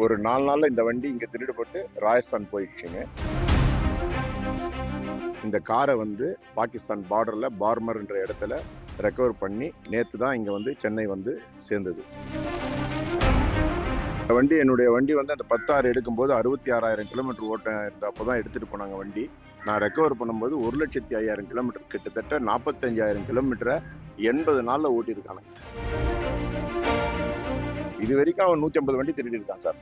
ஒரு 4 நாள்ல இந்த வண்டி இங்க திருடுபட்டு ராஜஸ்தான் போயிடுச்சுங்க. இந்த காரை வந்து பாகிஸ்தான் பார்டர்ல பார்மர்ன்ற இடத்துல ரெக்கவர் பண்ணி நேத்து தான் இங்க வந்து சென்னை வந்து சேர்ந்தது. என்னுடைய வண்டி வந்து அந்த 16 எடுக்கும்போது 66,000 கிலோமீட்டர் ஓட்ட இருந்தப்பதான் எடுத்துட்டு போனாங்க வண்டி. நான் ரெக்கவர் பண்ணும்போது 1,05,000 கிலோமீட்டர், கிட்டத்தட்ட 45,000 கிலோமீட்டரை 80 நாள்ல ஓட்டியிருக்காங்க. இது வரைக்கும் அவன் 150 வண்டி திருடி இருக்கான் சார்.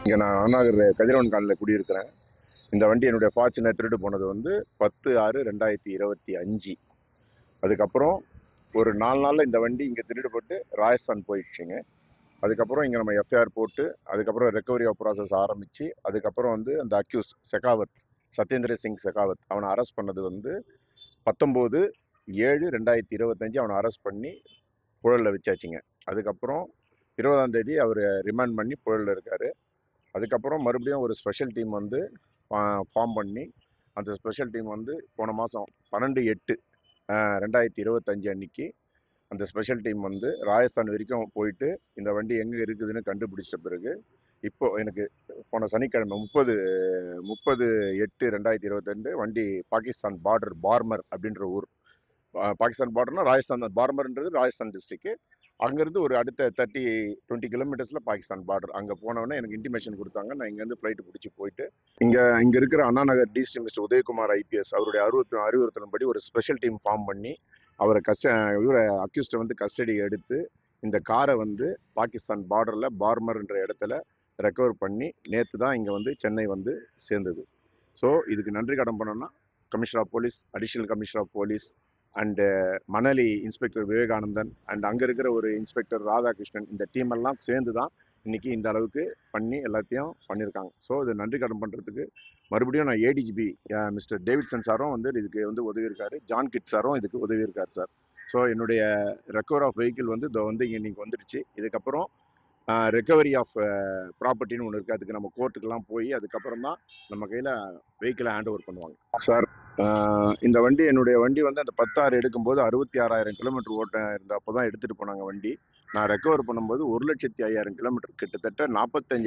இங்க நான் அண்ணாநகர் கதிரவன் காலில் குடியிருக்கிறேன். இந்த வண்டி என்னுடைய ஃபார்ச்சுனர் திருடு போனது வந்து 10/6/2025. அதுக்கப்புறம் ஒரு 4 நாள்ல இந்த வண்டி இங்க திருடுபட்டு ராஜஸ்தான் போயிடுச்சுங்க. அதுக்கப்புறம் இங்க நம்ம எஃப்ஐஆர் போட்டு அதுக்கப்புறம் ரெக்கவரி ஆஃப் ப்ராசஸ் ஆரம்பிச்சு அதுக்கப்புறம் வந்து அந்த அக்யூஸ் செகாவத், சத்யேந்திர சிங் செகாவத், அவனை அரெஸ்ட் பண்ணது வந்து 19/7/2025 அவனை அரெஸ்ட் பண்ணி புழலில் வச்சாச்சுங்க. அதுக்கப்புறம் 20ஆம் தேதி அவர் ரிமாண்ட் பண்ணி புழலில் இருக்காரு. அதுக்கப்புறம் மறுபடியும் ஒரு ஸ்பெஷல் டீம் வந்து ஃபார்ம் பண்ணி அந்த ஸ்பெஷல் டீம் வந்து போன மாதம் 12/8/2025 அன்னைக்கு அந்த ஸ்பெஷல் டீம் வந்து ராஜஸ்தான் வரைக்கும் போயிட்டு இந்த வண்டி எங்கே இருக்குதுன்னு கண்டுபிடிச்ச பிறகு இப்போ எனக்கு போன சனிக்கிழமை 30/8/2022 வண்டி பாகிஸ்தான் பார்டர் பார்மர் அப்படின்ற ஊர். பாகிஸ்தான் பார்டர்னா ராஜஸ்தான், பார்மர்ன்றது ராஜஸ்தான் டிஸ்ட்ரிக்ட். அங்கேருந்து ஒரு அடுத்த 20 கிலோமீட்டர்ஸில் பாகிஸ்தான் பார்டர். அங்கே போனவொடனே எனக்கு இன்டிமேஷன் கொடுத்தாங்க. நான் இங்கேருந்து ஃப்ளைட்டு பிடிச்சி போயிட்டு இங்கே இருக்கிற Anna Nagar DC mister Udhayakumar IPS அவருடைய அறிவுறுத்தலின்படி ஒரு ஸ்பெஷல் டீம் ஃபார்ம் பண்ணி அவரை இவரை அக்யூஸ்டை வந்து கஸ்டடி எடுத்து இந்த காரை வந்து பாகிஸ்தான் பார்டரில் பார்மர்ன்ற இடத்துல ரெக்கவர் பண்ணி நேற்று தான் இங்கே வந்து சென்னை வந்து சேர்ந்தது. ஸோ இதுக்கு நன்றி கடன் பண்ணோன்னா commissioner of police, additional commissioner of police and Manali inspector Vivekanandan and அங்கே இருக்கிற ஒரு இன்ஸ்பெக்டர் ராதாகிருஷ்ணன், இந்த டீம் எல்லாம் சேர்ந்து தான் இன்னைக்கு இந்த அளவுக்கு பண்ணி எல்லாத்தையும் பண்ணியிருக்காங்க. ஸோ இது நன்றி கடன் பண்ணுறதுக்கு மறுபடியும் நான் ஏடிஜிபி மிஸ்டர் டேவிட்சன் சாரும் வந்து இதுக்கு வந்து உதவியிருக்காரு, ஜான் கிட் சாரும் இதுக்கு உதவியிருக்காரு சார். ஸோ என்னுடைய ரெக்கவர் ஆஃப் வெஹிக்கிள் வந்து இதோ வந்து இன்னைக்கு வந்துடுச்சு. இதுக்கப்புறம் ரெக்கவரி ஆஃப் ப்ராப்பர்ட்டின்னு ஒன்று இருக்குது. அதுக்கு நம்ம கோர்ட்டுக்கெல்லாம் போய் அதுக்கப்புறம் தான் நம்ம கையில் வெஹிக்கிளை ஹேண்ட் ஓவர் பண்ணுவாங்க சார். இந்த என்னுடைய வண்டி வந்து அந்த 16 எடுக்கும்போது 66,000 கிலோமீட்டர் ஓட்ட இருந்தப்போ தான் எடுத்துகிட்டு போனாங்க வண்டி. நான் ரெக்கவர் பண்ணும்போது 1,05,000 கிலோமீட்டர், கிட்டத்தட்ட 45